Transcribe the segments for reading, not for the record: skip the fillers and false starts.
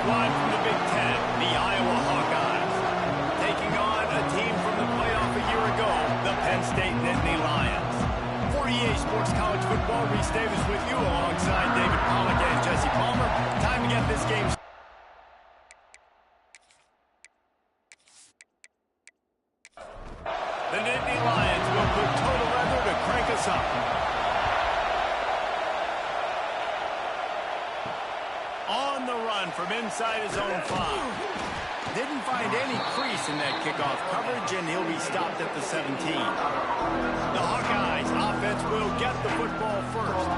squad from the Big Ten, the Iowa Hawkeyes, taking on a team from the playoff a year ago, the Penn State Nittany Lions. For EA Sports College Football, Reese Davis with you alongside David Pollack and Jesse Palmer. Time to get this game started. The Nittany Lions will put total weather to crank us up. On the run from inside his own 5. Didn't find any crease in that kickoff coverage, and he'll be stopped at the 17. The Hawkeyes offense will get the football first.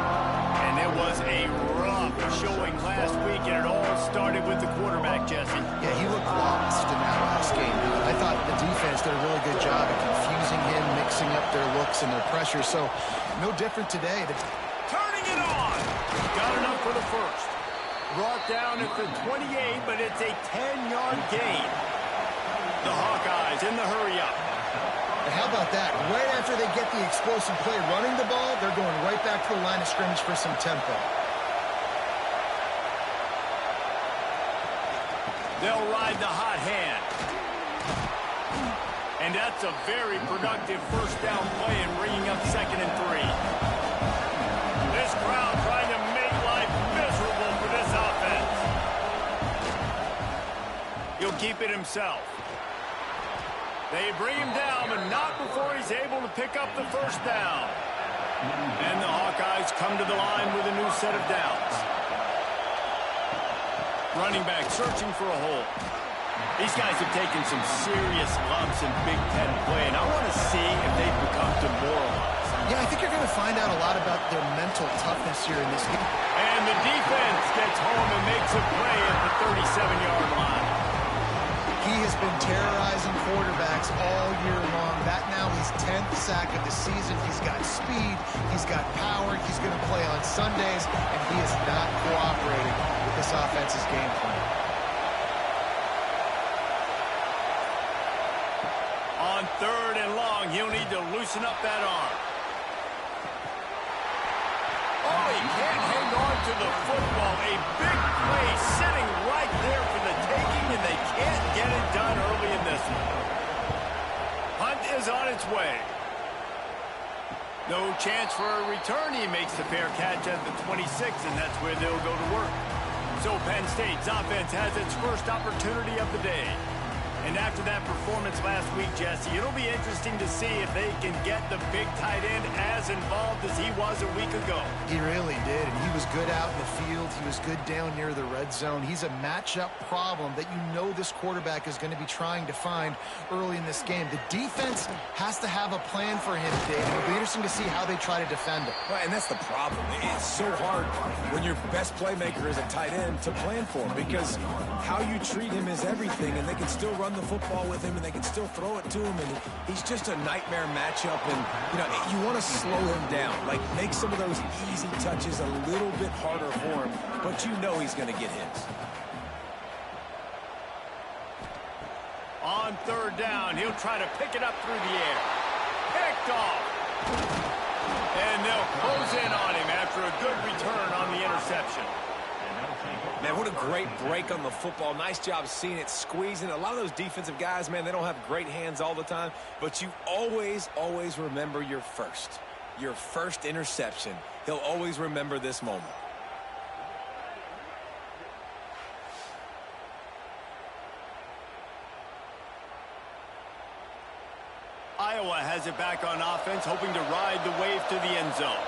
And it was a rough showing last week, and it all started with the quarterback, Jesse. Yeah, he looked lost in that last game. I thought the defense did a really good job of confusing him, mixing up their looks and their pressure. So, no different today. Turning it on. Got enough for the first. Brought down at the 28, but it's a 10-yard gain. The Hawkeyes in the hurry-up. And how about that? Right after they get the explosive play running the ball, they're going right back to the line of scrimmage for some tempo. They'll ride the hot hand. And that's a very productive first down play and bringing up 2nd and 3. This crowd trying to make life miserable for this offense. He'll keep it himself. They bring him down, but not before he's able to pick up the first down. And the Hawkeyes come to the line with a new set of downs. Running back searching for a hole. These guys have taken some serious lumps in Big Ten play, and I want to see if they've become demoralized. Yeah, I think you're going to find out a lot about their mental toughness here in this game. And the defense gets home and makes a play at the 37-yard line. He has been terrorizing quarterbacks all year long. That now his 10th sack of the season. He's got speed. He's got power. He's going to play on Sundays, and he is not cooperating with this offense's game plan. On 3rd and long, he'll need to loosen up that arm. Oh, he can't hang on to the football. A big play sitting right there for the taking, and they can't get it done early in this one. Hunt is on its way. No chance for a return. He makes the fair catch at the 26, and that's where they'll go to work. So Penn State's offense has its first opportunity of the day. And after that performance last week, Jesse, it'll be interesting to see if they can get the big tight end as involved as he was a week ago. He really did, and he was good out in the field. He was good down near the red zone. He's a matchup problem that you know this quarterback is going to be trying to find early in this game. The defense has to have a plan for him, Dave. It'll be interesting to see how they try to defend him. Well, and that's the problem. It's so hard when your best playmaker is a tight end to plan for him, because how you treat him is everything, and they can still run the football with him, and they can still throw it to him, and he's just a nightmare matchup. And you want to slow him down, like make some of those easy touches a little bit harder for him, but you know he's going to get hits. On 3rd down, he'll try to pick it up through the air. Picked off. And they'll close in on him after a good return on the interception. Man, what a great break on the football. Nice job seeing it, squeezing. A lot of those defensive guys, man, they don't have great hands all the time, but you always, always remember your first interception. He'll always remember this moment. Iowa has it back on offense, hoping to ride the wave to the end zone.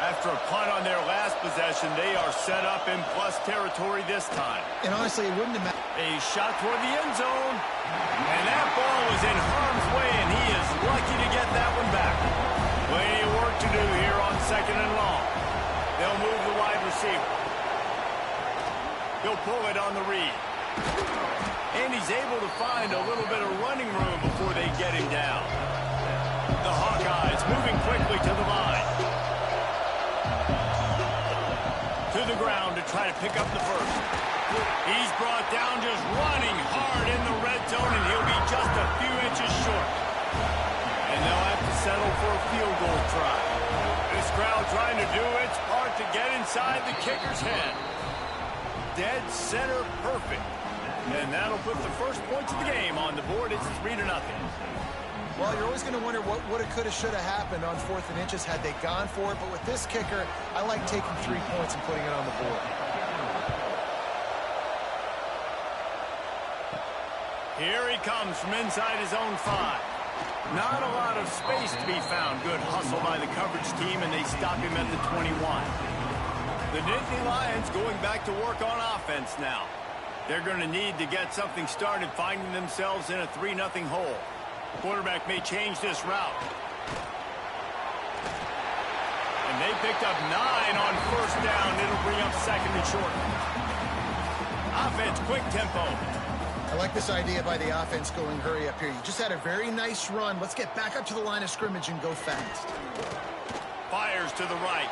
After a punt on their last possession, they are set up in plus territory this time. And honestly, it wouldn't have mattered. A shot toward the end zone. And that ball was in harm's way, and he is lucky to get that one back. Plenty of work to do here on 2nd and long. They'll move the wide receiver. He'll pull it on the read. And he's able to find a little bit of running room before they get him down. The Hawkeyes moving quickly to the line. To the ground to try to pick up the first. He's brought down just running hard in the red zone, and he'll be just a few inches short. And they'll have to settle for a field goal try. This crowd trying to do its part to get inside the kicker's head. dead center perfect. And that'll put the first points of the game on the board. It's 3-0. Well, you're always going to wonder what would have, could have, should have happened on 4th and inches had they gone for it. But with this kicker, I like taking 3 points and putting it on the board. Here he comes from inside his own 5. Not a lot of space to be found. Good hustle by the coverage team, and they stop him at the 21. The Nittany Lions going back to work on offense now. They're going to need to get something started, finding themselves in a 3-0 hole. Quarterback may change this route. And they picked up 9 on 1st down. It'll bring up 2nd and short. Offense, quick tempo. I like this idea by the offense going hurry up here. You just had a very nice run. Let's get back up to the line of scrimmage and go fast. Fires to the right.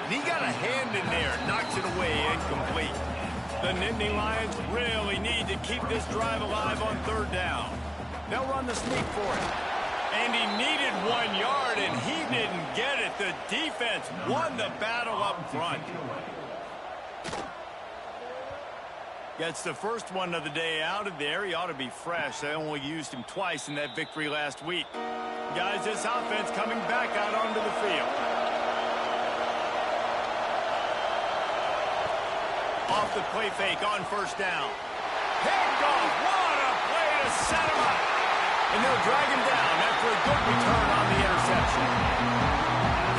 And he got a hand in there. Knocks it away, incomplete. The Nittany Lions really need to keep this drive alive on 3rd down. They'll run the sneak for it. And he needed 1 yard, and he didn't get it. The defense won the battle up front. Gets the first one of the day out of there. He ought to be fresh. They only used him twice in that victory last week. Guys, this offense coming back out onto the field. Off the play fake on 1st down. Picked off. What a play to set him up. And they'll drag him down after a good return on the interception.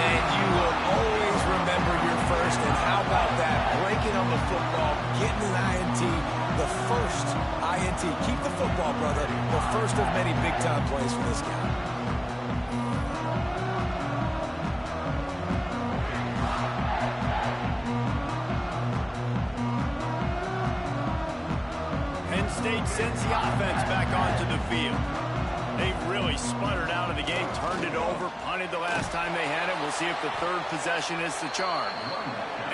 And you will always remember your first. And how about that? Breaking on the football, getting an INT, the first INT. Keep the football, brother. The first of many big-time plays for this guy. Penn State sends the offense back onto the field. They've really sputtered out of the game, turned it over, punted the last time they had it. We'll see if the 3rd possession is the charm.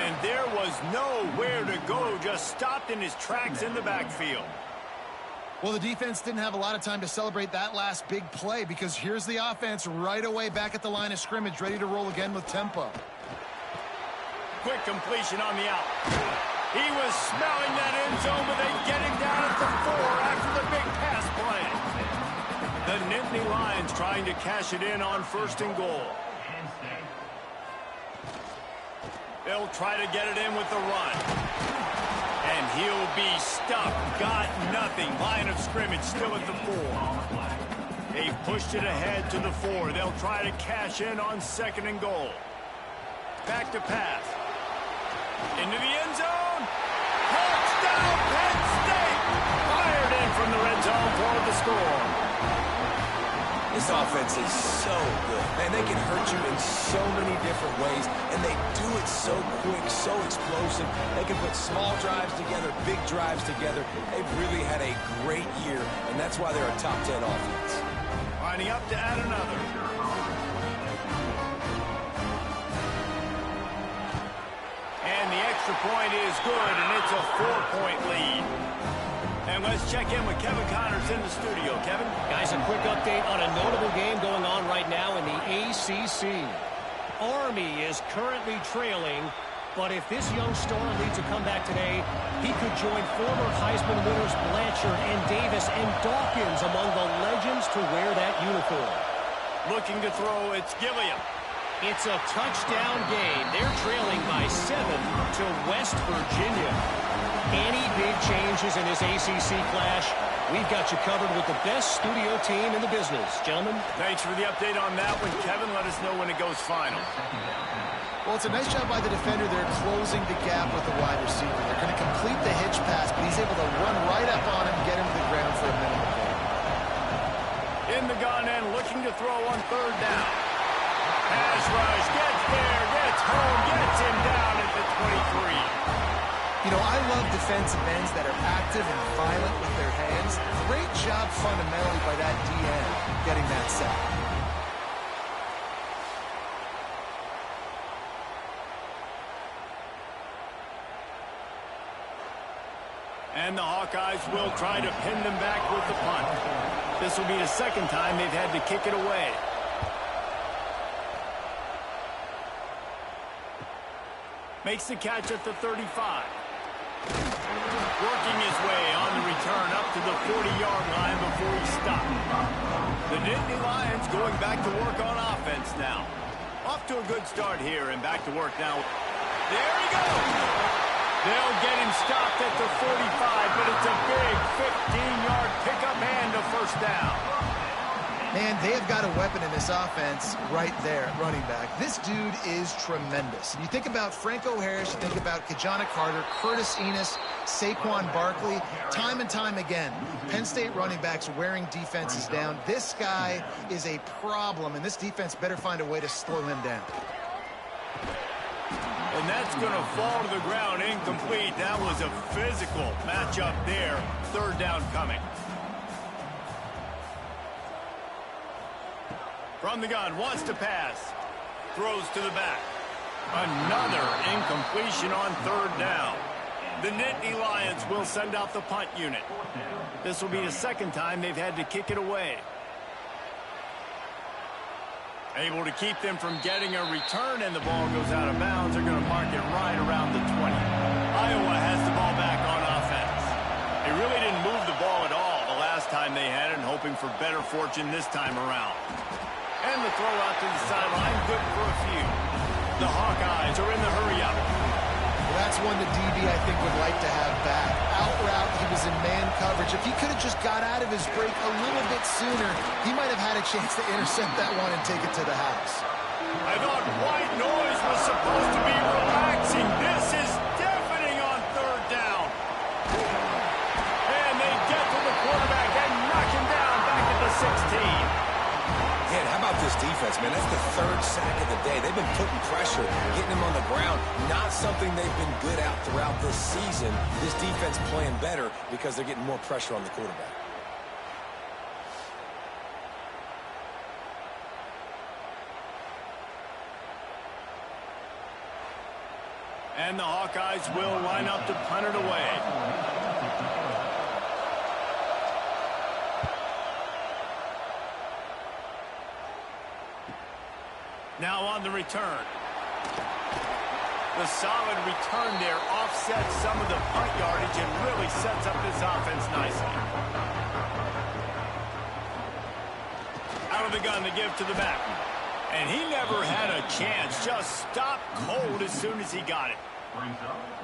And there was nowhere to go, just stopped in his tracks in the backfield. Well, the defense didn't have a lot of time to celebrate that last big play because here's the offense right away back at the line of scrimmage, ready to roll again with tempo. Quick completion on the out. He was smelling that end zone, but they get him down at the 4 after the big pass play. The Nittany Lions trying to cash it in on 1st and goal. They'll try to get it in with the run. And he'll be stuffed. Got nothing. Line of scrimmage still at the 4. They've pushed it ahead to the 4. They'll try to cash in on 2nd and goal. Back to pass. Into the end zone. Touchdown, Penn State. Fired in from the red zone for the score. This offense is so good. Man, they can hurt you in so many different ways, and they do it so quick, so explosive. They can put small drives together, big drives together. They've really had a great year, and that's why they're a top 10 offense. Lining up to add another. And the extra point is good, and it's a 4-point lead. And let's check in with Kevin Connors in the studio. Kevin? Guys, a quick update on a notable game going on right now in the ACC. Army is currently trailing, but if this young star leads a comeback today, he could join former Heisman winners Blanchard and Davis and Dawkins among the legends to wear that uniform. Looking to throw, it's Gilliam. It's a touchdown game. They're trailing by 7 to West Virginia. Any big changes in this ACC clash, we've got you covered with the best studio team in the business. Gentlemen. Thanks for the update on that one, Kevin. Let us know when it goes final. Well, it's a nice job by the defender. They're closing the gap with the wide receiver. They're going to complete the hitch pass, but he's able to run right up on him and get him to the ground for a minimum gain. In the gun end, looking to throw on 3rd down. Pass rush, gets there, gets home, gets him down at the 23. You know, I love defensive ends that are active and violent with their hands. Great job fundamentally by that DN getting that sack. And the Hawkeyes will try to pin them back with the punt. This will be the 2nd time they've had to kick it away. Makes the catch at the 35. Working his way on the return up to the 40-yard line before he stopped. The Nittany Lions going back to work on offense now. Off to a good start here and back to work now. There he goes. They'll get him stopped at the 45, but it's a big 15-yard pickup and a first down. Man, they have got a weapon in this offense right there at running back. This dude is tremendous. You think about Franco Harris, you think about Kajana Carter, Curtis Enos, Saquon Barkley. Time and time again, Penn State running backs wearing defenses down. This guy is a problem, and this defense better find a way to slow him down. And that's going to fall to the ground incomplete. That was a physical matchup there. Third down coming. From the gun, wants to pass. Throws to the back. Another incompletion on third down. The Nittany Lions will send out the punt unit. This will be the second time they've had to kick it away. Able to keep them from getting a return, and the ball goes out of bounds. They're going to mark it right around the 20. Iowa has the ball back on offense. They really didn't move the ball at all the last time they had it, and hoping for better fortune this time around. And the throw out to the sideline, good for a few. The Hawkeyes are in the hurry-up. Well, that's one the DB, I think, would like to have back. Out route, he was in man coverage. If he could have just got out of his break a little bit sooner, he might have had a chance to intercept that one and take it to the house. I thought white noise was supposed to be relaxing. This is deafening on third down. And they get to the quarterback and knock him down back at the 16. Man, how about this defense, man? That's the third sack of the day. They've been putting pressure, getting him on the ground. Not something they've been good at throughout this season. This defense playing better because they're getting more pressure on the quarterback. And the Hawkeyes will line up to punt it away. Now on the return. The solid return there offsets some of the punt yardage and really sets up this offense nicely. Out of the gun to give to the back. And he never had a chance. Just stopped cold as soon as he got it.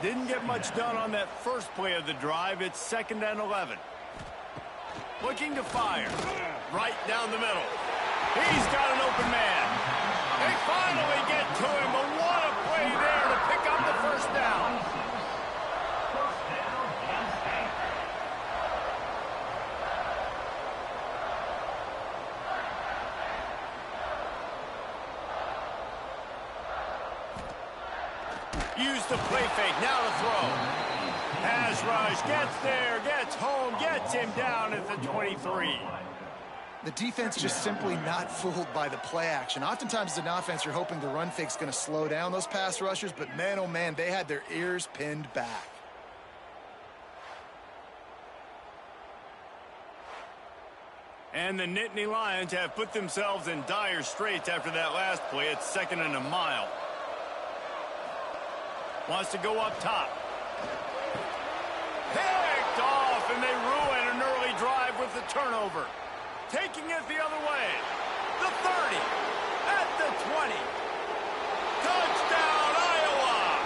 Didn't get much done on that first play of the drive. It's 2nd and 11. Looking to fire. Right down the middle. He's got an open man. They finally get to him, but what a play there to pick up the first down. Use the play fake, now to throw. Pass rush, gets there, gets home, gets him down at the 23. The defense just simply not fooled by the play action. Oftentimes as an offense, you're hoping the run fake's going to slow down those pass rushers, but man, oh man, they had their ears pinned back. And the Nittany Lions have put themselves in dire straits after that last play. It's 2nd and a mile. Wants to go up top. Picked off, and they ruin an early drive with the turnover. Taking it the other way. The 30. At the 20. Touchdown, Iowa!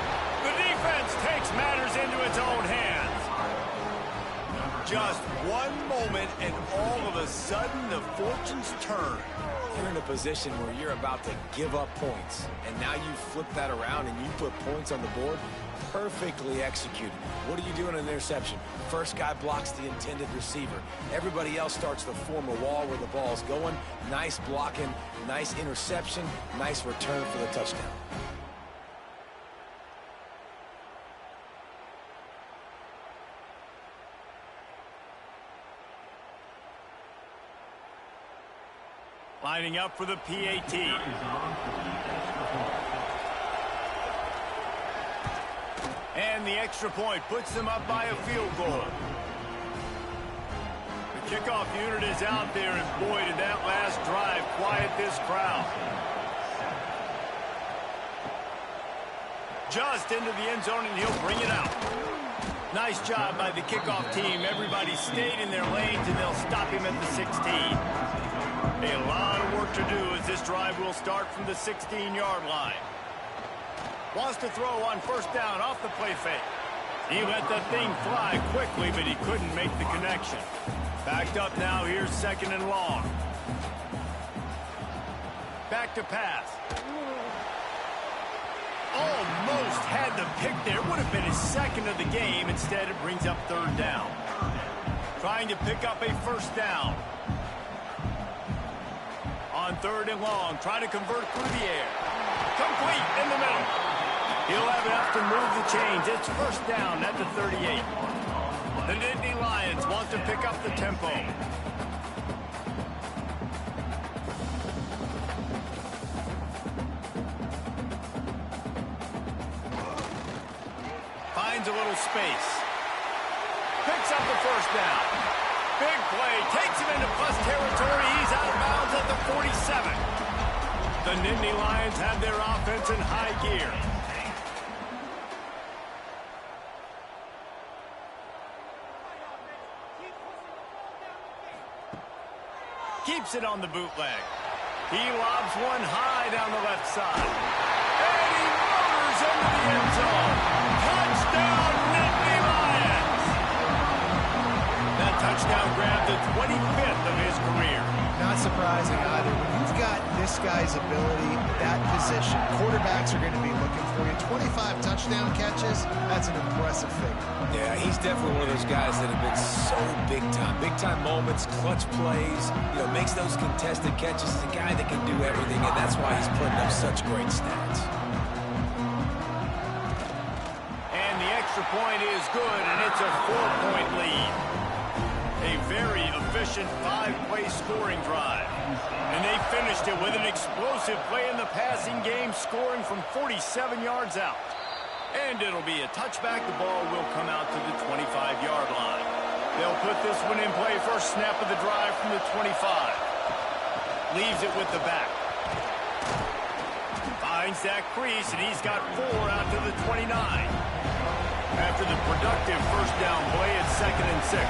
The defense takes matters into its own hands. Just one moment, and all of a sudden, the fortunes turn. You're in a position where you're about to give up points, and now you flip that around and you put points on the board. Perfectly executed. What do you do in an interception? First guy blocks the intended receiver. Everybody else starts to form a wall where the ball's going. Nice blocking, nice interception, nice return for the touchdown. Lining up for the PAT. And the extra point puts them up by a field goal. The kickoff unit is out there, and boy, did that last drive quiet this crowd. Just into the end zone, and he'll bring it out. Nice job by the kickoff team. Everybody stayed in their lanes, and they'll stop him at the 16. A lot of work to do as this drive will start from the 16-yard line. Wants to throw on first down off the play fake. He let that thing fly quickly, but he couldn't make the connection. Backed up now. Here's second and long. Back to pass. Almost had the pick there. Would have been his second of the game. Instead, it brings up third down. Trying to pick up a first down. On third and long, trying to convert through the air. Complete in the middle. He'll have enough to move the chains. It's first down at the 38. The Nittany Lions want to pick up the tempo. Finds a little space. Picks up the first down. Big play. Takes him into plus territory. He's out of bounds at the 47. The Nittany Lions have their offense in high gear. Keeps it on the bootleg. He lobs one high down the left side. And he motors into the end zone. Touchdown, Nittany Lions! That touchdown grabbed the 25th of his career. Not surprising either. When you've got this guy's ability, that position, quarterbacks are going to be looking for you. 25 touchdown catches, that's an impressive figure. Yeah, he's definitely one of those guys that have been so big time. Big time moments, clutch plays, makes those contested catches. He's a guy that can do everything, and that's why he's putting up such great stats. And the extra point is good, and it's a 4-point lead. A very efficient 5-play scoring drive. And they finished it with an explosive play in the passing game, scoring from 47 yards out. And it'll be a touchback. The ball will come out to the 25-yard line. They'll put this one in play. First snap of the drive from the 25. Leaves it with the back. Finds that crease, and he's got 4 out to the 29. After the productive first down play, it's 2nd and 6.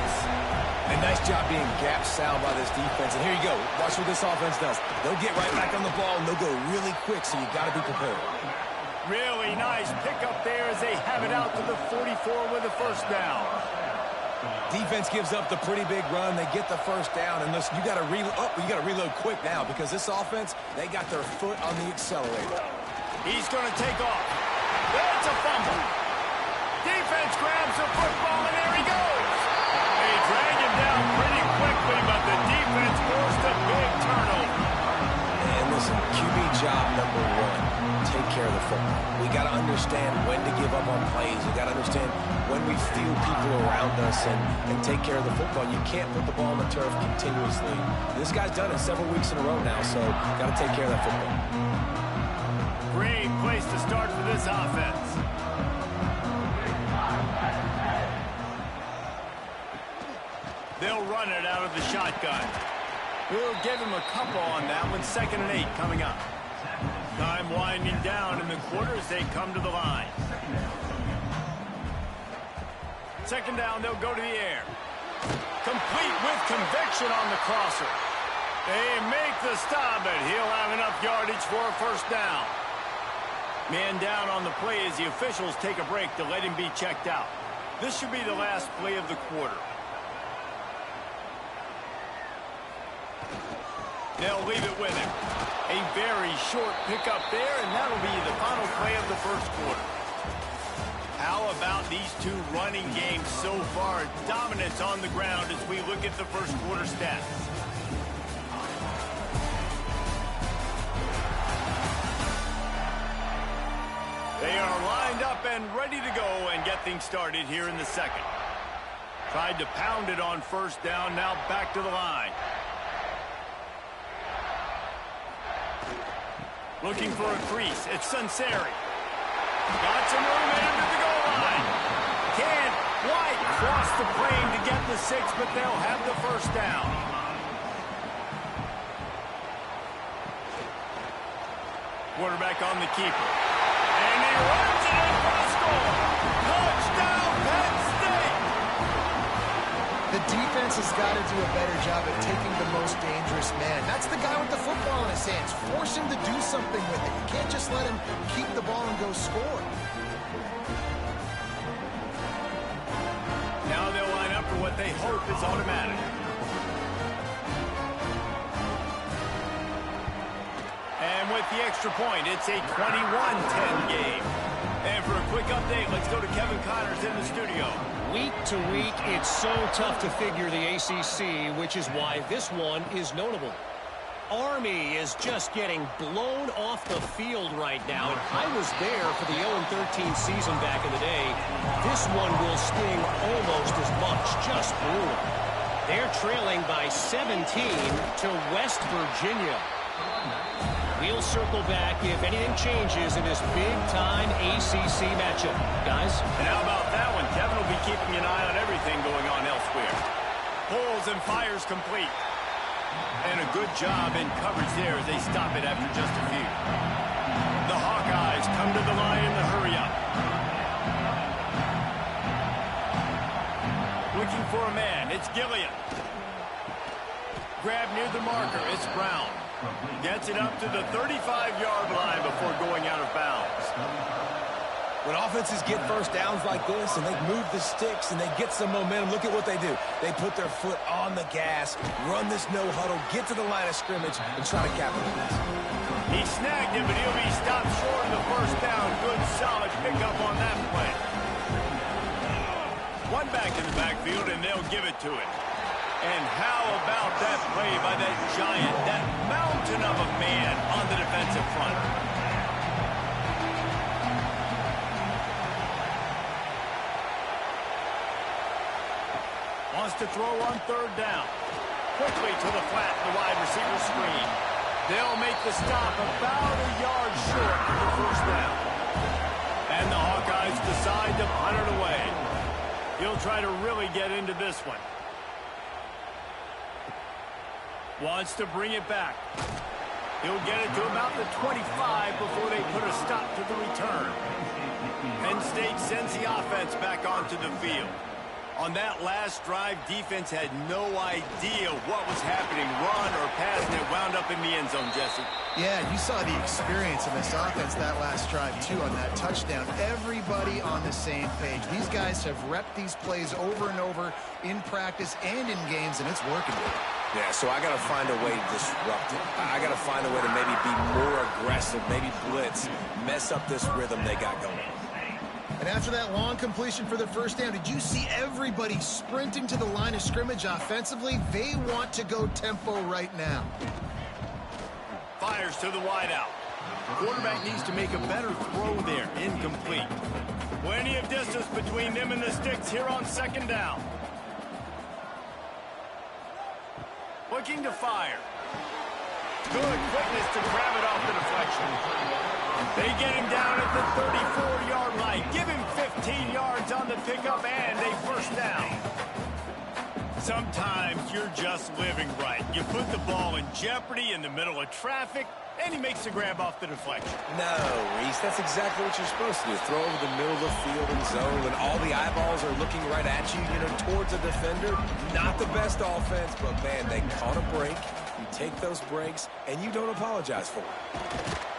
And nice job being gap sound by this defense. And here you go. Watch what this offense does. They'll get right back on the ball, and they'll go really quick, so you got to be prepared. Really nice pickup there as they have it out to the 44 with a first down. Defense gives up the pretty big run. They get the first down, and listen, you got to reload quick now because this offense, they got their foot on the accelerator. He's going to take off. That's a fumble. Defense grabs the football, and there he goes. They drag him down pretty quickly, but the defense forced a big turnover. And listen, QB job number 1, take care of the football. We got to understand when to give up on plays. We got to understand when we feel people around us and take care of the football. You can't put the ball on the turf continuously. This guy's done it several weeks in a row now, so got to take care of that football. Great place to start for this offense. They'll run it out of the shotgun. We'll give him a couple on that one. 2nd and 8 coming up. Time winding down in the quarter as they come to the line. 2nd down, they'll go to the air. Complete with conviction on the crosser. They make the stop, but he'll have enough yardage for a first down. Man down on the play as the officials take a break to let him be checked out. This should be the last play of the quarter. They'll leave it with him. A very short pickup there, and that'll be the final play of the first quarter. How about these two running games so far? Dominance on the ground as we look at the first quarter stats. They are lined up and ready to go and get things started here in the second. Tried to pound it on first down, now back to the line. Looking for a crease. It's Sunseri. Got some room into the goal line. Can't quite cross the plane to get the 6, but they'll have the first down. Quarterback on the keeper. And he runs it in for a score. Touchdown, Penn State! defense has got to do a better job of taking the most dangerous man. That's the guy with the football in his hands. Force him to do something with it. You can't just let him keep the ball and go score. Now they'll line up for what they hope is automatic. And with the extra point, it's a 21-10 game. And for a quick update, let's go to Kevin Connors in the studio. Week to week, it's so tough to figure the ACC, which is why this one is notable. Army is just getting blown off the field right now, and I was there for the 0-13 season back in the day. This one will sting almost as much, just brutal. They're trailing by 17 to West Virginia. We'll circle back if anything changes in this big-time ACC matchup. Guys? And how about that one? Kevin will be keeping an eye on everything going on elsewhere. Pulls and fires complete. And a good job in coverage there as they stop it after just a few. The Hawkeyes come to the line in the hurry-up. Looking for a man. It's Gilliam. Grab near the marker. It's Brown. Gets it up to the 35-yard line before going out of bounds. When offenses get first downs like this and they move the sticks and they get some momentum, look at what they do. They put their foot on the gas, run this no huddle, get to the line of scrimmage, and try to capitalize. He snagged it, but he'll be stopped short of the first down. Good, solid pickup on that play. One back in the backfield, and they'll give it to it. And how about that play by that giant, that mountain of a man on the defensive front? Wants to throw on third down. Quickly to the flat, the wide receiver screen. They'll make the stop about a yard short of the first down. And the Hawkeyes decide to punt it away. He'll try to really get into this one. Wants to bring it back. He'll get it to about the 25 before they put a stop to the return. Penn State sends the offense back onto the field. On that last drive, defense had no idea what was happening, run or pass, and it wound up in the end zone, Jesse. Yeah, you saw the experience in this offense that last drive, too, on that touchdown. Everybody on the same page. These guys have repped these plays over and over in practice and in games, and it's working. Yeah, so I got to find a way to disrupt it. I got to find a way to maybe be more aggressive, maybe blitz, mess up this rhythm they got going. And after that long completion for the first down, did you see everybody sprinting to the line of scrimmage offensively? They want to go tempo right now. Fires to the wideout. Quarterback needs to make a better throw there. Incomplete. Plenty of distance between them and the sticks here on second down. Looking to fire. Good quickness to grab it off the deflection. They get him down at the 34-yard line. Give him 15 yards on the pickup and a first down. Sometimes you're just living right. You put the ball in jeopardy in the middle of traffic, and he makes the grab off the deflection. No, Reese, that's exactly what you're supposed to do. Throw over the middle of the field and zone when all the eyeballs are looking right at you, towards a defender. Not the best offense, but, man, they caught a break. You take those breaks, and you don't apologize for it.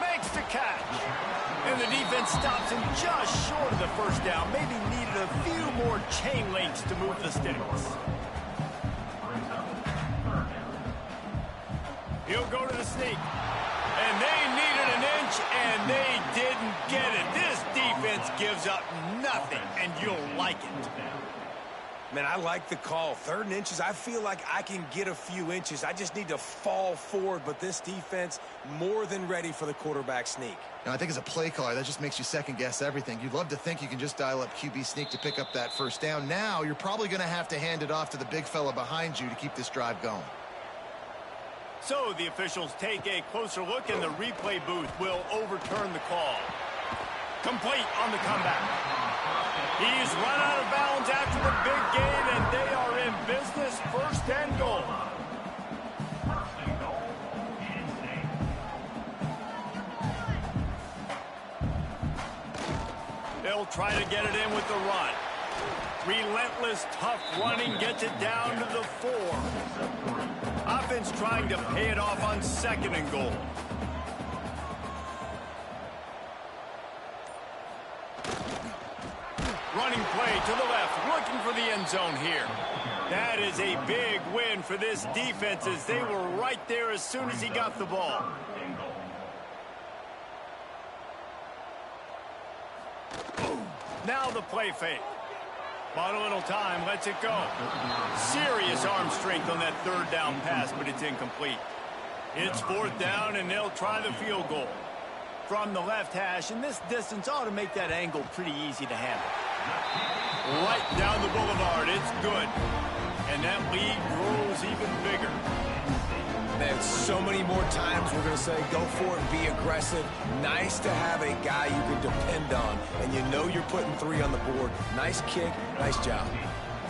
Makes the catch. And the defense stops him just short of the first down. Maybe needed a few more chain links to move the sticks. He'll go to the sneak. And they needed an inch, and they didn't get it. This defense gives up nothing, and you'll like it. Man, I like the call. 3rd and inches, I feel like I can get a few inches. I just need to fall forward, but this defense more than ready for the quarterback sneak. Now, I think as a play caller, that just makes you second-guess everything. You'd love to think you can just dial up QB sneak to pick up that first down. Now, you're probably going to have to hand it off to the big fella behind you to keep this drive going. So the officials take a closer look, and the replay booth will overturn the call. Complete on the comeback. He's run out of bounds after the big gain, and they are in business, 1st and goal. They'll try to get it in with the run. Relentless, tough running gets it down to the 4. Offense trying to pay it off on 2nd and goal. Running play to the left, looking for the end zone here. That is a big win for this defense as they were right there as soon as he got the ball. Now the play fake. Bought a little time, lets it go. Serious arm strength on that 3rd down pass, but it's incomplete. It's 4th down, and they'll try the field goal. From the left hash, and this distance ought to make that angle pretty easy to handle. Right down the boulevard, it's good. And that lead grows even bigger. Man, so many more times we're going to say go for it, be aggressive. Nice to have a guy you can depend on, and you know you're putting 3 on the board. Nice kick, nice job.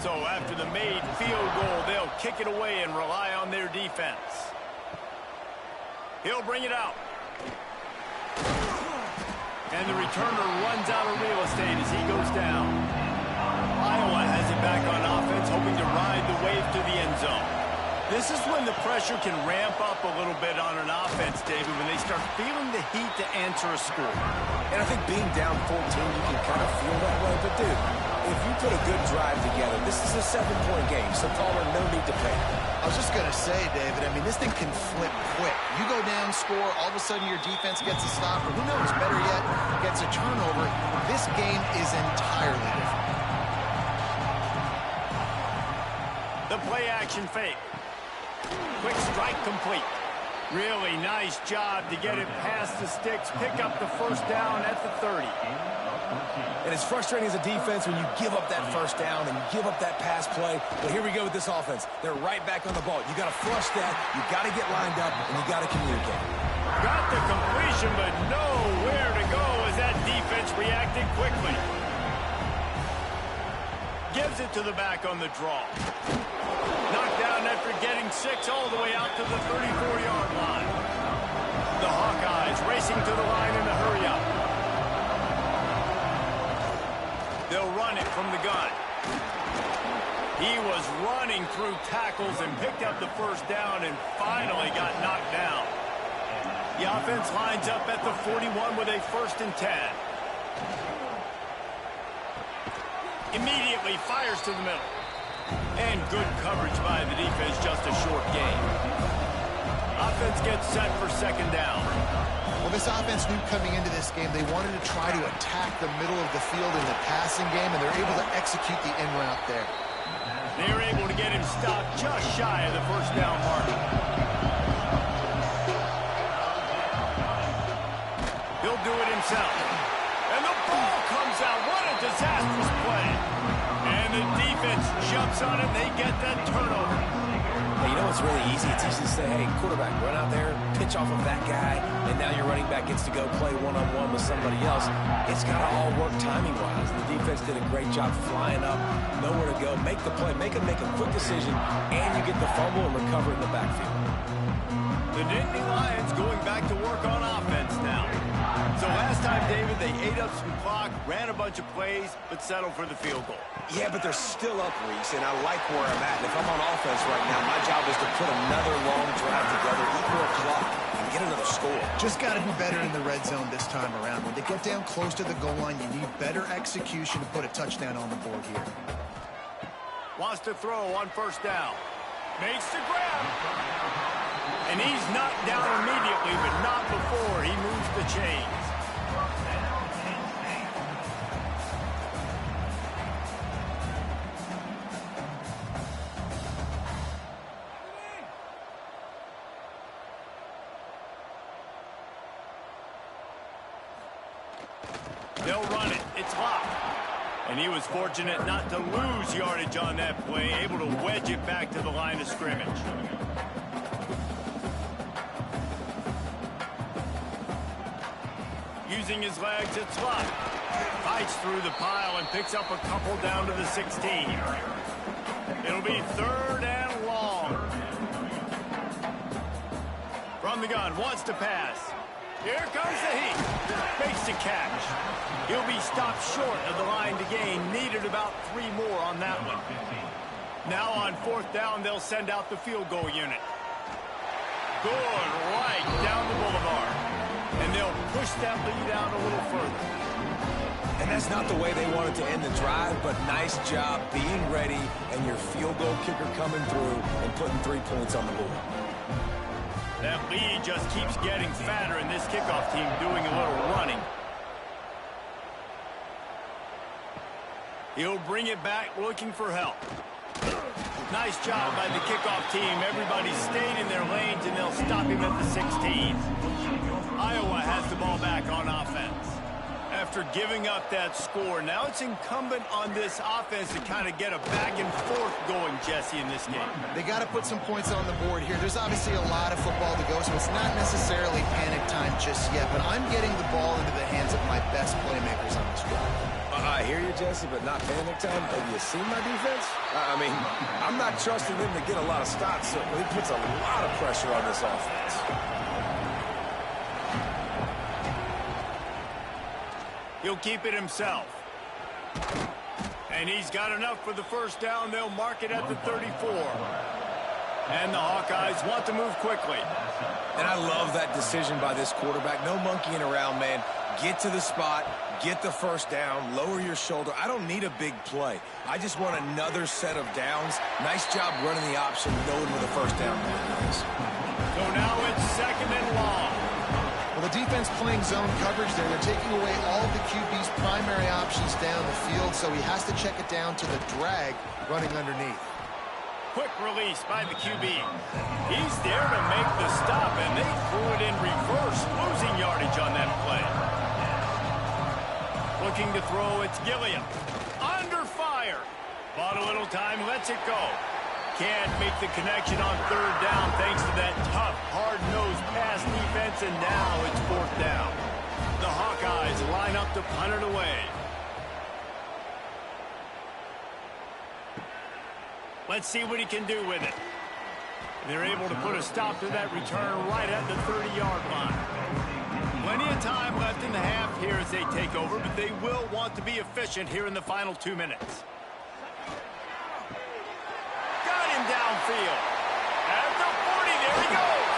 So after the made field goal, they'll kick it away and rely on their defense. He'll bring it out. And the returner runs out of real estate as he goes down. Iowa has it back on offense, hoping to ride the wave to the end zone. This is when the pressure can ramp up a little bit on an offense, David, when they start feeling the heat to answer a score. And I think being down 14, you can kind of feel that way. But, dude, if you put a good drive together, this is a 7-point game, so Palmer, no need to panic. I was just going to say, David, I mean, this thing can flip quick. You go down, score, all of a sudden your defense gets a stop, or who knows, better yet, gets a turnover. This game is entirely different. The play-action fake. Quick strike complete. Really nice job to get it past the sticks, pick up the 1st down at the 30. And it's frustrating as a defense when you give up that 1st down and you give up that pass play. But here we go with this offense. They're right back on the ball. You got to flush that. You got to get lined up, and you got to communicate. Got the completion, but nowhere to go as that defense reacted quickly. Gives it to the back on the draw. Knocked down after getting 6 all the way out to the 34-yard line. The Hawkeyes racing to the line in a hurry-up. They'll run it from the gun. He was running through tackles and picked up the 1st down and finally got knocked down. The offense lines up at the 41 with a 1st and 10. Immediately fires to the middle. And good coverage by the defense, just a short gain. Offense gets set for 2nd down. Well, this offense knew coming into this game they wanted to try to attack the middle of the field in the passing game, and they're able to execute the in route there. They're able to get him stopped just shy of the 1st down mark. He'll do it himself. And the ball comes out. What a disastrous play. And the defense jumps on it. They get that turnover. Hey, you know what's really easy? It's easy to say, hey, quarterback, run out there, pitch off of that guy, and now your running back gets to go play one-on-one with somebody else. It's got to all work timing-wise. The defense did a great job flying up, nowhere to go, make the play, make a quick decision, and you get the fumble and recover in the backfield. The Nittany Lions going back to work on offense now. So last time, David, they ate up some clock, ran a bunch of plays, but settled for the field goal. Yeah, but they're still up, Reese, and I like where I'm at. And if I'm on offense right now, my job is to put another long drive together, equal a clock, and get another score. Just got to be better in the red zone this time around. When they get down close to the goal line, you need better execution to put a touchdown on the board here. Wants to throw on 1st down. Makes the grab. And he's knocked down immediately, but not before he moves the chains. They'll run it. It's locked. And he was fortunate not to lose yardage on that play, able to wedge it back to the line of scrimmage. Using his legs, it's locked. Fights through the pile and picks up a couple down to the 16. It'll be 3rd and long. From the gun, wants to pass. Here comes the heat. Makes the catch. He'll be stopped short of the line to gain. Needed about 3 more on that one. Now on 4th down, they'll send out the field goal unit. Good, right down the boulevard. And they'll push that lead out a little further. And that's not the way they wanted to end the drive, but nice job being ready and your field goal kicker coming through and putting 3 points on the board. That lead just keeps getting fatter, and this kickoff team doing a little running. He'll bring it back looking for help. Nice job by the kickoff team. Everybody stayed in their lanes, and they'll stop him at the 16. Iowa has the ball back on offense. After giving up that score, now it's incumbent on this offense to kind of get a back and forth going, Jesse, in this game. They got to put some points on the board here. There's obviously a lot of football to go, so it's not necessarily panic time just yet, but I'm getting the ball into the hands of my best playmakers on this drive. I hear you, Jesse, but not panic time. Have you seen my defense? I mean, I'm not trusting them to get a lot of stops, so he puts a lot of pressure on this offense. He'll keep it himself. And he's got enough for the 1st down. They'll mark it at the 34. And the Hawkeyes want to move quickly. And I love that decision by this quarterback. No monkeying around, man. Get to the spot, get the 1st down, lower your shoulder. I don't need a big play. I just want another set of downs. Nice job running the option, knowing where the 1st down is. So now it's 2nd and long. Well, the defense playing zone coverage there. They're taking away all of the QB's primary options down the field, so he has to check it down to the drag running underneath. Quick release by the QB. He's there to make the stop, and they threw it in reverse, losing yardage on that play. Looking to throw, it's Gilliam. Under fire. Bought a little time, lets it go. Can't make the connection on 3rd down thanks to that tough, hard-nosed pass defense, and now it's 4th down. The Hawkeyes line up to punt it away. Let's see what he can do with it. They're able to put a stop to that return right at the 30-yard line. Plenty of time left in the half here as they take over, but they will want to be efficient here in the final 2 minutes. Downfield. At the 40, there he goes.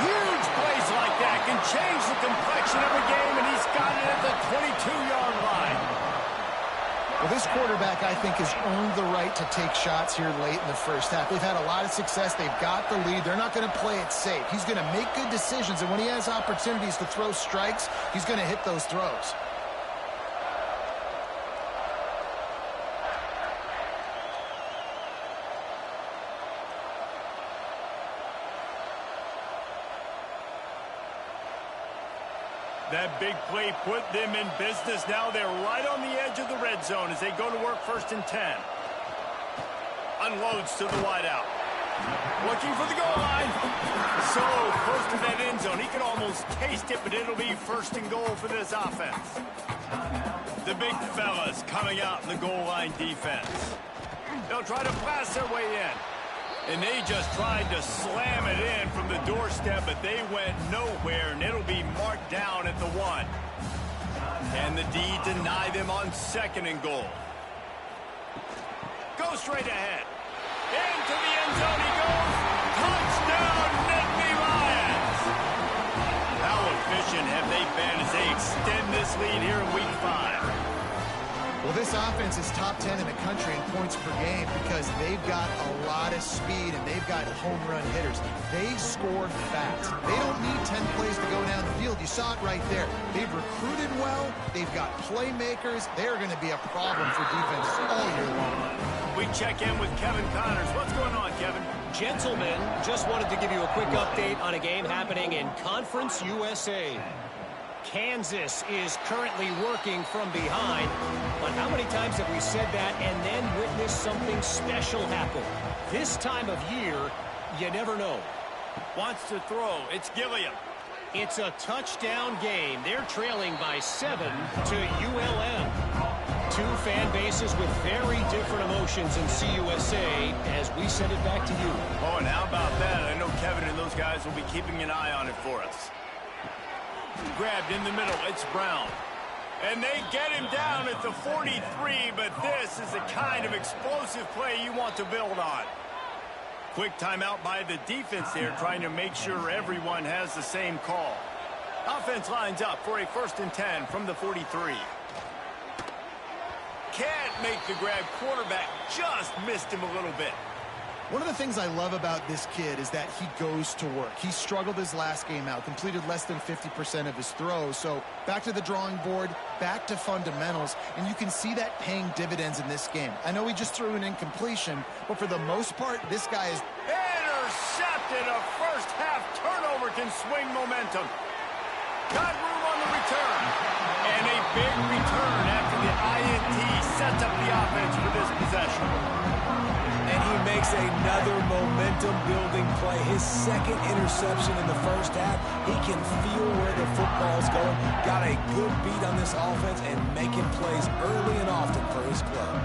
Huge plays like that can change the complexion of a game, and he's got it at the 22-yard line. Well, this quarterback, I think, has earned the right to take shots here late in the 1st half. They've had a lot of success. They've got the lead. They're not going to play it safe. He's going to make good decisions, and when he has opportunities to throw strikes, he's going to hit those throws. That big play put them in business. Now they're right on the edge of the red zone as they go to work 1st and 10. Unloads to the wideout. Looking for the goal line. So close to that end zone. He can almost taste it, but it'll be 1st and goal for this offense. The big fellas coming out in the goal line defense. They'll try to blast their way in. And they just tried to slam it in from the doorstep, but they went nowhere, and it'll be marked down at the 1. Can the D deny them on 2nd and goal? Go straight ahead. Into the end zone he goes. Touchdown, Nittany Lions! How efficient have they been as they extend this lead here in Week 5? Well, this offense is top 10 in the country in points per game because they've got a lot of speed and they've got home run hitters. They score fast. They don't need 10 plays to go down the field. You saw it right there. They've recruited well. They've got playmakers. They're going to be a problem for defense all year long. We check in with Kevin Connors. What's going on, Kevin? Gentlemen, just wanted to give you a quick update on a game happening in Conference USA. Kansas is currently working from behind, but how many times have we said that and then witnessed something special happen? This time of year, you never know. Wants to throw. It's Gilliam. It's a touchdown game. They're trailing by 7 to ULM. Two fan bases with very different emotions in CUSA as we send it back to you. Oh, and how about that? I know Kevin and those guys will be keeping an eye on it for us. Grabbed in the middle. It's Brown. And they get him down at the 43, but this is the kind of explosive play you want to build on. Quick timeout by the defense there, trying to make sure everyone has the same call. Offense lines up for a 1st and 10 from the 43. Can't make the grab. Quarterback just missed him a little bit. One of the things I love about this kid is that he goes to work. He struggled his last game out, completed less than 50% of his throws. So back to the drawing board, back to fundamentals, and you can see that paying dividends in this game. I know he just threw an incompletion, but for the most part, this guy is intercepted. A first-half turnover can swing momentum. Got room on the return. And a big return after the INT sets up the offense for this possession. And he makes another momentum-building play. His 2nd interception in the first half. He can feel where the football's going. Got a good beat on this offense and making plays early and often for his club.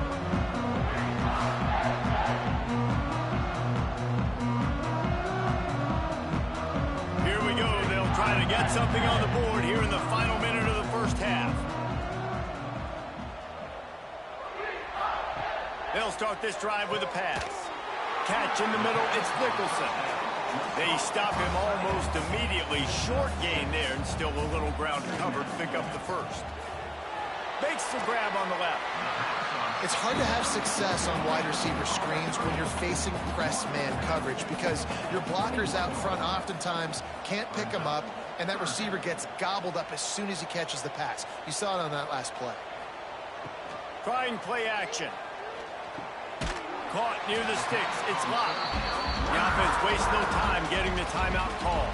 Here we go. They'll try to get something on the board here in the final minute of the first half. They'll start this drive with a pass. Catch in the middle, it's Nicholson. They stop him almost immediately. Short gain there, and still a little ground covered to pick up the first. Makes the grab on the left. It's hard to have success on wide receiver screens when you're facing press man coverage because your blockers out front oftentimes can't pick them up, and that receiver gets gobbled up as soon as he catches the pass. You saw it on that last play. Trying play action. Caught near the sticks. It's locked. The offense wastes no time getting the timeout call.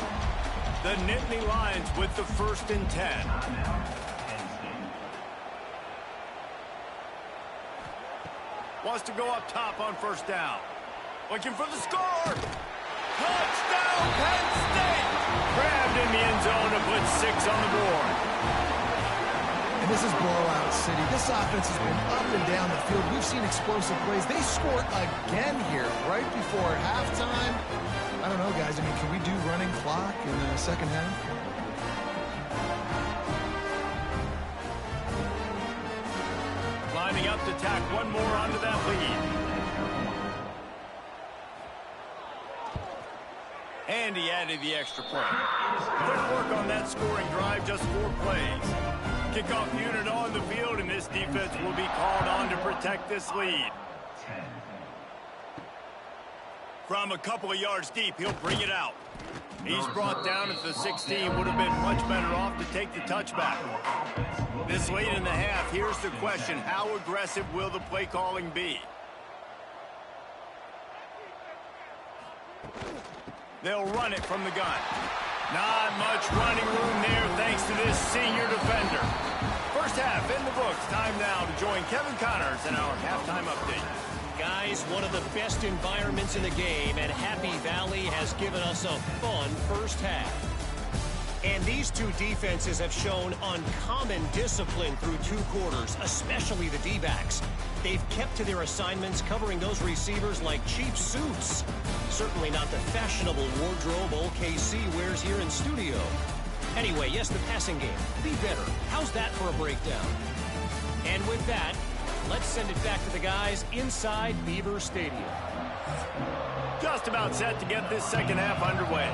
The Nittany Lions with the 1st and 10. Wants to go up top on 1st down. Looking for the score. Touchdown, Penn State. Grabbed in the end zone to put 6 on the board. And this is blowout city. This offense has been up and down the field. We've seen explosive plays. They score again here right before halftime. I don't know, guys. I mean, can we do running clock in the 2nd half? Lining up to tack one more onto that lead. And he added the extra point. Quick work on that scoring drive, just 4 plays. Kickoff unit on the field, and this defense will be called on to protect this lead. From a couple of yards deep, he'll bring it out. He's brought down at the 16. Would have been much better off to take the touchback. This late in the half, here's the question. How aggressive will the play calling be? They'll run it from the gun. Not much running room there thanks to this senior defender. First half in the books. Time now to join Kevin Connors in our halftime update. Guys, one of the best environments in the game, and Happy Valley has given us a fun first half. And these two defenses have shown uncommon discipline through 2 quarters, especially the D-backs. They've kept to their assignments, covering those receivers like cheap suits. Certainly not the fashionable wardrobe OKC wears here in studio. Anyway, yes, the passing game. Be better. How's that for a breakdown? And with that, let's send it back to the guys inside Beaver Stadium. Just about set to get this 2nd half underway.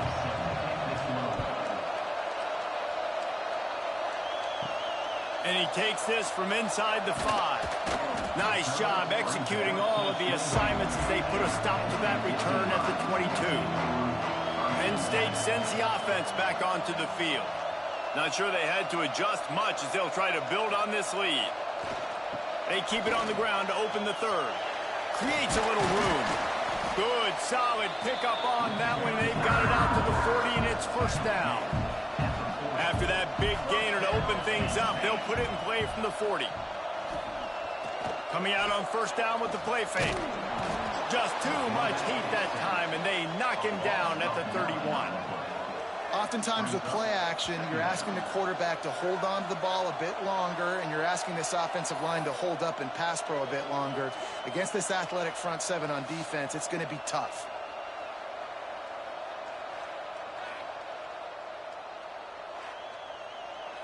And he takes this from inside the 5. Nice job executing all of the assignments as they put a stop to that return at the 22. Penn State sends the offense back onto the field. Not sure they had to adjust much as they'll try to build on this lead. They keep it on the ground to open the 3rd. Creates a little room. Good, solid pickup on that one. They've got it out to the 40, and it's 1st down. After that big gainer to open things up, they'll put it in play from the 40. Coming out on 1st down with the play fake. Just too much heat that time, and they knock him down at the 31. Oftentimes with play action, you're asking the quarterback to hold on to the ball a bit longer, and you're asking this offensive line to hold up and pass pro a bit longer. Against this athletic front 7 on defense, it's going to be tough.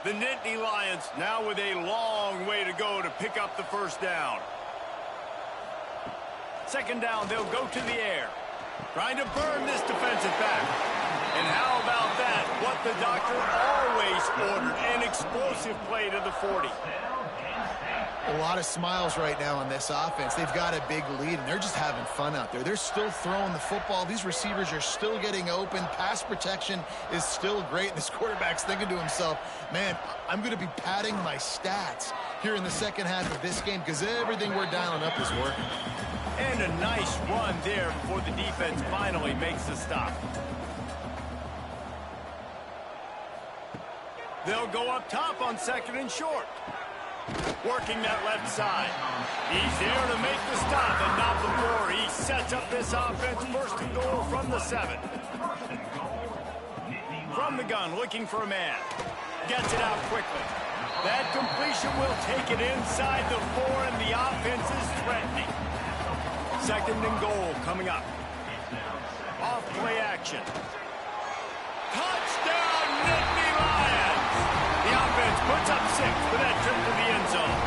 The Nittany Lions now with a long way to go to pick up the first down. Second down, they'll go to the air. Trying to burn this defensive back. And how about that? What the doctor always ordered, an explosive play to the 40. A lot of smiles right now on this offense. They've got a big lead, and they're just having fun out there. They're still throwing the football. These receivers are still getting open. Pass protection is still great. This quarterback's thinking to himself, man, I'm going to be padding my stats here in the second half of this game because everything we're dialing up is working. And a nice run there before the defense finally makes the stop. They'll go up top on second and short. Working that left side. He's there to make the stop, and not before. He sets up this offense first and goal from the 7. From the gun, looking for a man. Gets it out quickly. That completion will take it inside the 4, and the offense is threatening. Second and goal coming up. Off play action. Touchdown, Nittany Lions! The offense puts up 6 for that trip to the end zone.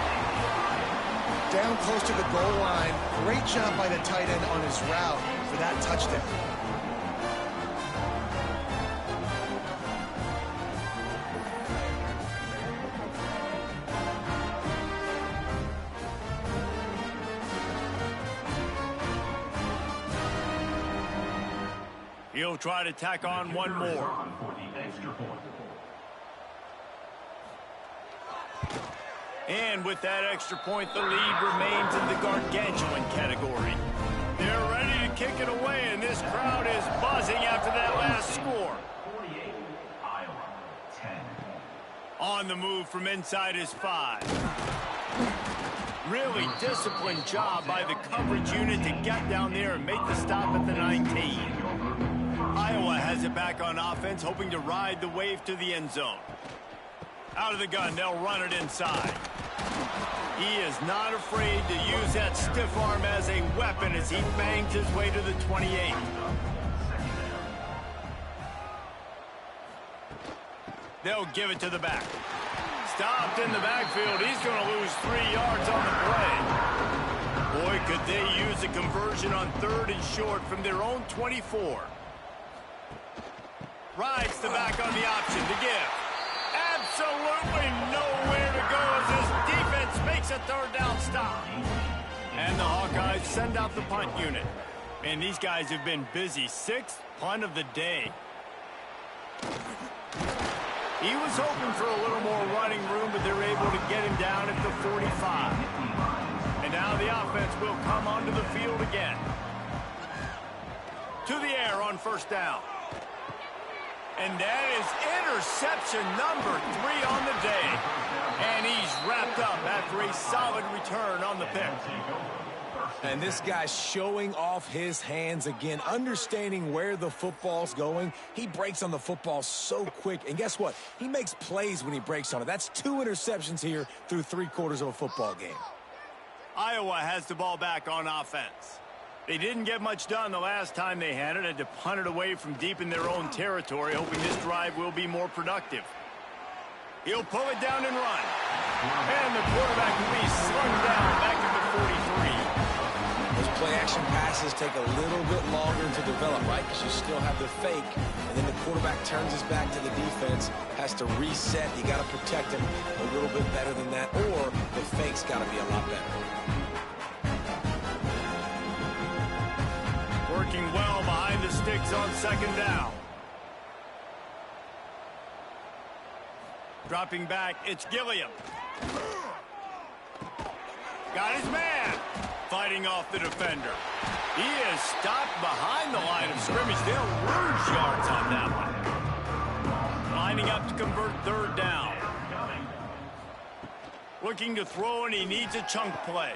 Down close to the goal line. Great job by the tight end on his route for that touchdown. He'll try to tack on one more. And with that extra point, the lead remains in the gargantuan category. They're ready to kick it away, and this crowd is buzzing after that last score. On the move from inside his 5. Really disciplined job by the coverage unit to get down there and make the stop at the 19. Iowa has it back on offense, hoping to ride the wave to the end zone. Out of the gun, they'll run it inside. He is not afraid to use that stiff arm as a weapon as he bangs his way to the 28. They'll give it to the back. Stopped in the backfield. He's going to lose 3 yards on the play. Boy, could they use a conversion on 3rd and short from their own 24. Rides the back on the option to give. Absolutely nowhere to go as this defense makes a 3rd down stop. And the Hawkeyes send out the punt unit. And these guys have been busy. 6th punt of the day. He was hoping for a little more running room, but they're able to get him down at the 45. And now the offense will come onto the field again. To the air on 1st down. And that is interception number 3 on the day. And he's wrapped up after a solid return on the pick. And this guy's showing off his hands again, understanding where the football's going. He breaks on the football so quick. And guess what? He makes plays when he breaks on it. That's 2 interceptions here through 3/4 of a football game. Iowa has the ball back on offense. They didn't get much done the last time they had it. Had to punt it away from deep in their own territory, hoping this drive will be more productive. He'll pull it down and run. And the quarterback will be slung down back at the 43. Those play-action passes take a little bit longer to develop, right? Because you still have the fake, and then the quarterback turns his back to the defense, has to reset. You got to protect him a little bit better than that, or the fake's got to be a lot better. Working well behind the sticks on 2nd down. Dropping back, it's Gilliam. Got his man. Fighting off the defender. He is stopped behind the line of scrimmage. They'll lose yards on that one. Lining up to convert 3rd down. Looking to throw, and he needs a chunk play.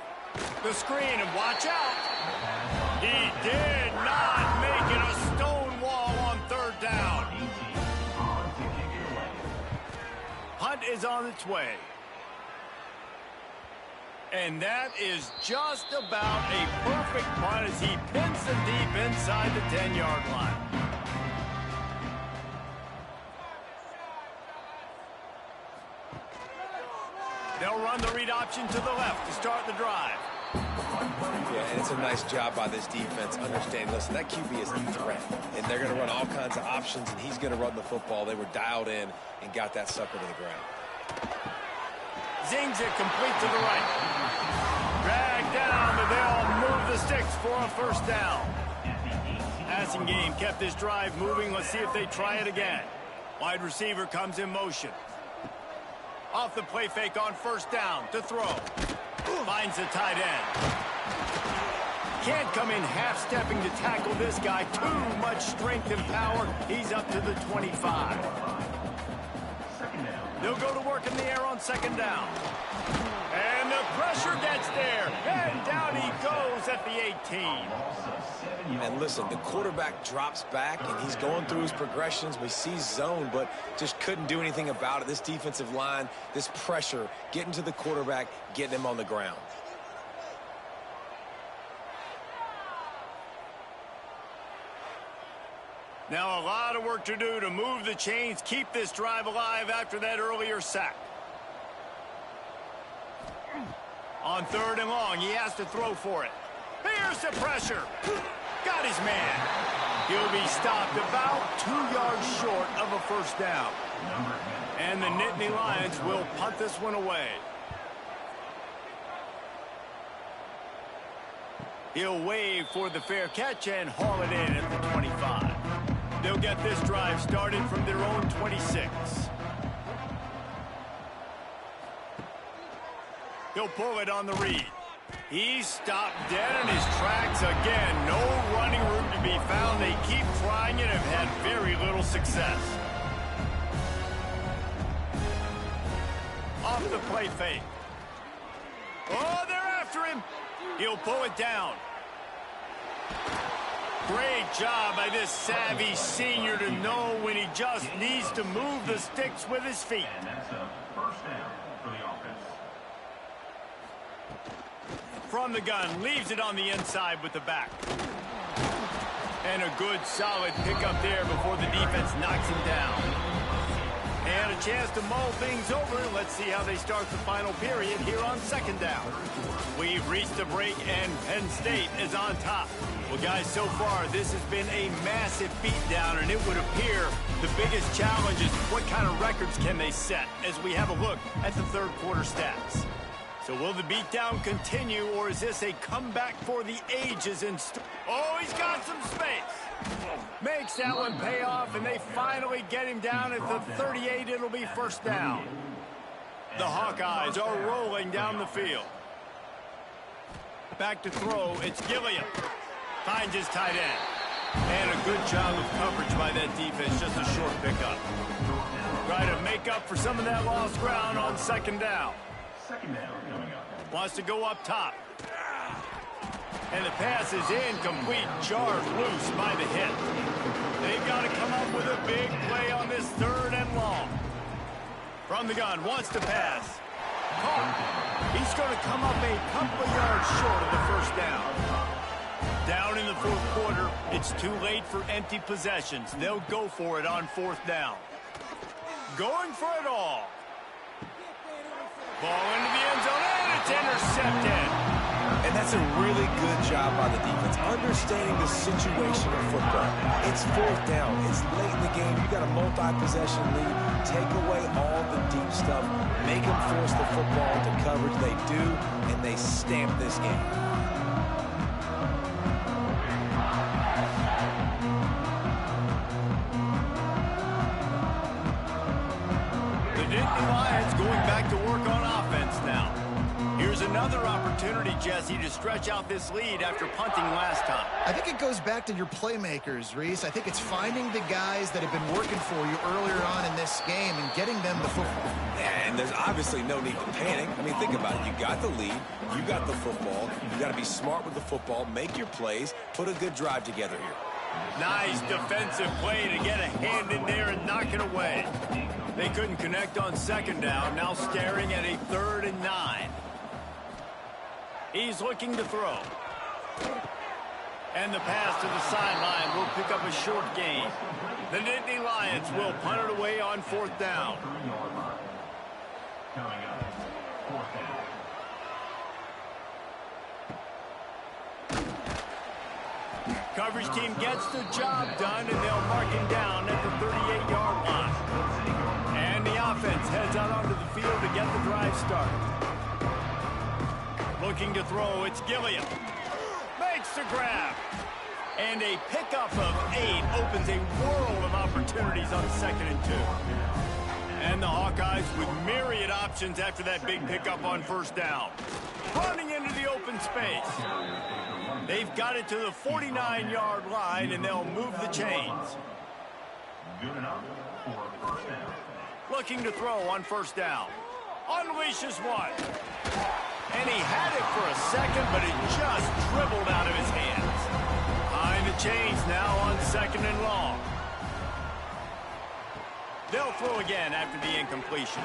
The screen, and watch out. He did not make it a stone wall on 3rd down. Hunt is on its way. And that is just about a perfect punt as he pins them deep inside the 10-yard line. They'll run the read option to the left to start the drive. Yeah, and it's a nice job by this defense understanding, listen, that QB is a threat, and they're going to run all kinds of options, and he's going to run the football. They were dialed in and got that sucker to the ground. Zings it complete to the right. Drag down, but they'll move the sticks for a first down. Passing game kept this drive moving. Let's see if they try it again. Wide receiver comes in motion. Off the play fake on first down to throw. Finds the tight end. Can't come in half-stepping to tackle this guy. Too much strength and power. He's up to the 25. They'll go to work in the air on second down. And the pressure gets there. And down he goes at the 18. And listen, the quarterback drops back, and he's going through his progressions. We see zone, but just couldn't do anything about it. This defensive line, this pressure, getting to the quarterback, getting him on the ground. Now a lot of work to do to move the chains, keep this drive alive after that earlier sack. On third and long, he has to throw for it. Here's the pressure. Got his man. He'll be stopped about 2 yards short of a first down. And the Nittany Lions will punt this one away. He'll wave for the fair catch and haul it in at the 25. They'll get this drive started from their own 26. He'll pull it on the read. He's stopped dead in his tracks again. No running room to be found. They keep trying it and have had very little success. Off the play fake. Oh, they're after him. He'll pull it down. Great job by this savvy senior to know when he just needs to move the sticks with his feet. And that's a first down for the offense. From the gun, leaves it on the inside with the back. And a good solid pickup there before the defense knocks him down. And a chance to mull things over. Let's see how they start the final period here on second down. We've reached a break and Penn State is on top. Well, guys, so far this has been a massive beatdown, and it would appear the biggest challenge is what kind of records can they set as we have a look at the third quarter stats. So will the beatdown continue, or is this a comeback for the ages? Oh, he's got some space. Makes that one pay off, and they finally get him down at the 38. It'll be first down. The Hawkeyes are rolling down the field. Back to throw, it's Gilliam. Finds his tight end. And a good job of coverage by that defense, just a short pickup. Try to make up for some of that lost ground on second down. Second down coming up. Wants to go up top. And the pass is incomplete, jarred loose by the hit. They've got to come up with a big play on this third and long. From the gun, wants to pass. Caught. He's going to come up a couple of yards short of the first down. Down in the fourth quarter, it's too late for empty possessions. They'll go for it on fourth down. Going for it all. Ball into the end zone, and it's intercepted. And that's a really good job by the defense, understanding the situation of football. It's fourth down. It's late in the game. You got a multi-possession lead. Take away all the deep stuff. Make them force the football into coverage. They do, and they stamp this game. The Nittany Lions going back to work on offense now. Here's another opportunity, Jesse, to stretch out this lead after punting last time. I think it goes back to your playmakers, Reese. I think it's finding the guys that have been working for you earlier on in this game and getting them the football. And there's obviously no need to panic. I mean, think about it. You got the lead. You got the football. You got to be smart with the football. Make your plays. Put a good drive together here. Nice defensive play to get a hand in there and knock it away. They couldn't connect on second down. Now staring at a 3rd and 9. He's looking to throw. And the pass to the sideline will pick up a short gain. The Nittany Lions will punt it away on 4th down. fourth down. Coverage team gets the job done, and they'll mark him down at the 38-yard line. And the offense heads out onto the field to get the drive started. Looking to throw, it's Gilliam. Makes the grab. And a pickup of 8 opens a world of opportunities on 2nd and 2. And the Hawkeyes with myriad options after that big pickup on 1st down. Running into the open space. They've got it to the 49-yard line, and they'll move the chains. Good enough for first down. Looking to throw on 1st down. Unleashes one. And he had it for a second, but it just dribbled out of his hands. Behind the chains now on 2nd and long. They'll throw again after the incompletion.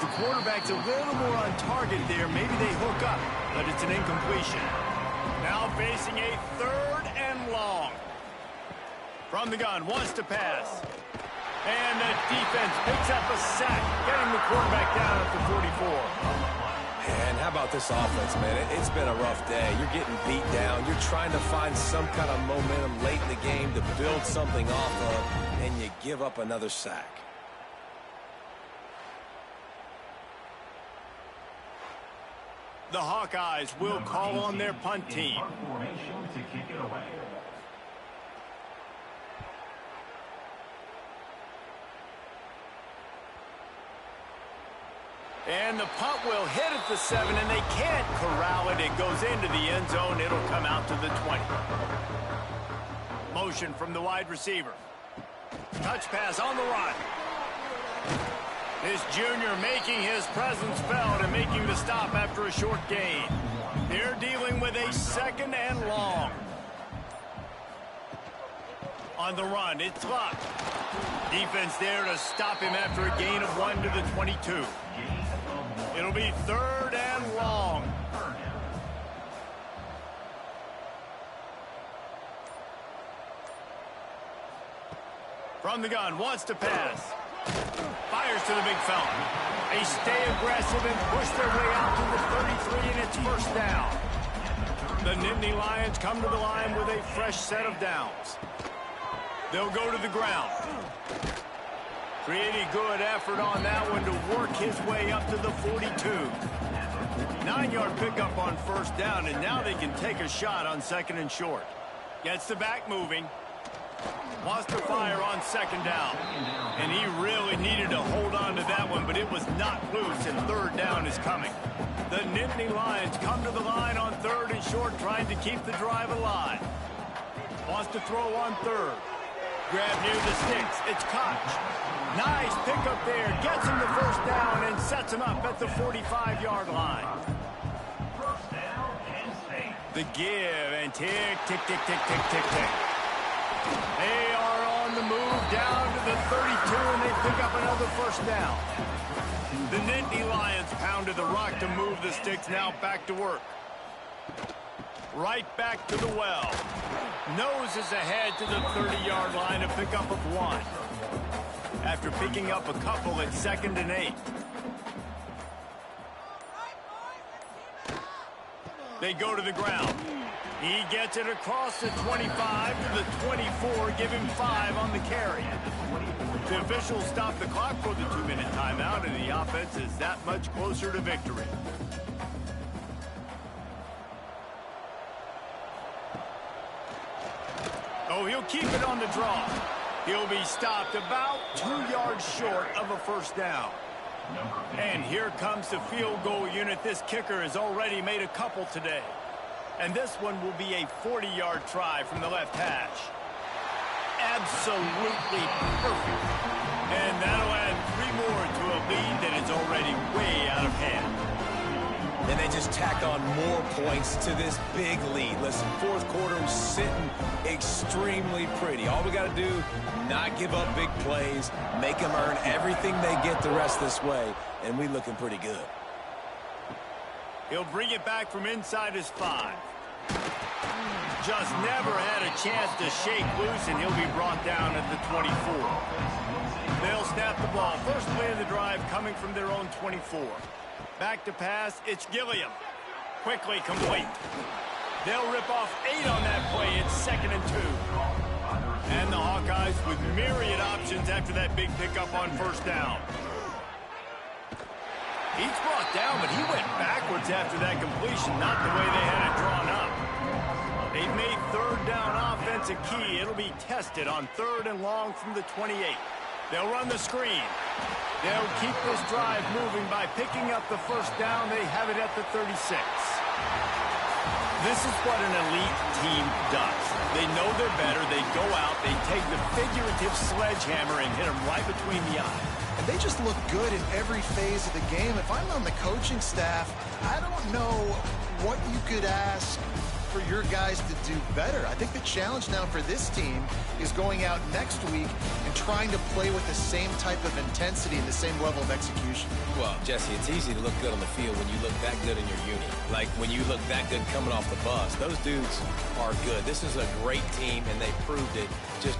The quarterback's a little more on target there. Maybe they hook up, but it's an incompletion. Now facing a 3rd and long. From the gun, wants to pass. And the defense picks up a sack, getting the quarterback down at the 44. And how about this offense, man? It's been a rough day. You're getting beat down. You're trying to find some kind of momentum late in the game to build something off of, and you give up another sack. The Hawkeyes will call on their punt team. Formation to kick it away. And the punt will hit at the 7, and they can't corral it. It goes into the end zone. It'll come out to the 20. Motion from the wide receiver. Touch pass on the run. This junior making his presence felt and making the stop after a short gain. They're dealing with a 2nd and long. On the run, it's Luck. Defense there to stop him after a gain of 1 to the 22. It'll be 3rd and long. From the gun, wants to pass. Fires to the big fella. They stay aggressive and push their way out to the 33, and it's 1st down. The Nittany Lions come to the line with a fresh set of downs. They'll go to the ground. Pretty good effort on that one to work his way up to the 42. 9-yard pickup on 1st down, and now they can take a shot on 2nd and short. Gets the back moving. Wants to fire on 2nd down. And he really needed to hold on to that one, but it was not loose, and 3rd down is coming. The Nittany Lions come to the line on 3rd and short, trying to keep the drive alive. Wants to throw on 3rd. Grab near the sticks. It's Koch. Nice pickup there. Gets him the 1st down and sets him up at the 45-yard line. First down, Penn State. The give and tick, tick, tick, tick, tick, tick, tick. They are on the move down to the 32, and they pick up another 1st down. The Nittany Lions pounded the rock to move the sticks. Now back to work. Right back to the well. Noses ahead to the 30-yard line, a pickup of 1. After picking up a couple at 2nd and 8. They go to the ground. He gets it across the 25 to the 24, give him 5 on the carry. The officials stop the clock for the 2-minute timeout, and the offense is that much closer to victory. Oh, he'll keep it on the draw. He'll be stopped about 2 yards short of a 1st down. And here comes the field goal unit. This kicker has already made a couple today. And this one will be a 40-yard try from the left hash. Absolutely perfect. And that'll add 3 more to a lead that is already way out of hand. And they just tack on more points to this big lead. Listen, 4th quarter sitting extremely pretty. All we got to do, not give up big plays, make them earn everything they get the rest this way, and we looking pretty good. He'll bring it back from inside his 5. Just never had a chance to shake loose, and he'll be brought down at the 24. They'll snap the ball. First play of the drive coming from their own 24. Back to pass, it's Gilliam. Quickly complete. They'll rip off 8 on that play. It's 2nd and 2. And the Hawkeyes with myriad options after that big pickup on 1st down. He's brought down, but he went backwards after that completion, not the way they had it drawn up. They've made 3rd down offense a key. It'll be tested on 3rd and long from the 28. They'll run the screen. They'll keep this drive moving by picking up the 1st down. They have it at the 36. This is what an elite team does. They know they're better. They go out. They take the figurative sledgehammer and hit them right between the eyes. And they just look good in every phase of the game. If I'm on the coaching staff, I don't know what you could ask for your guys to do better. I think the challenge now for this team is going out next week and trying to play with the same type of intensity and the same level of execution. Well, Jesse, it's easy to look good on the field when you look that good in your unit. Like when you look that good coming off the bus. Those dudes are good. This is a great team, and they proved it just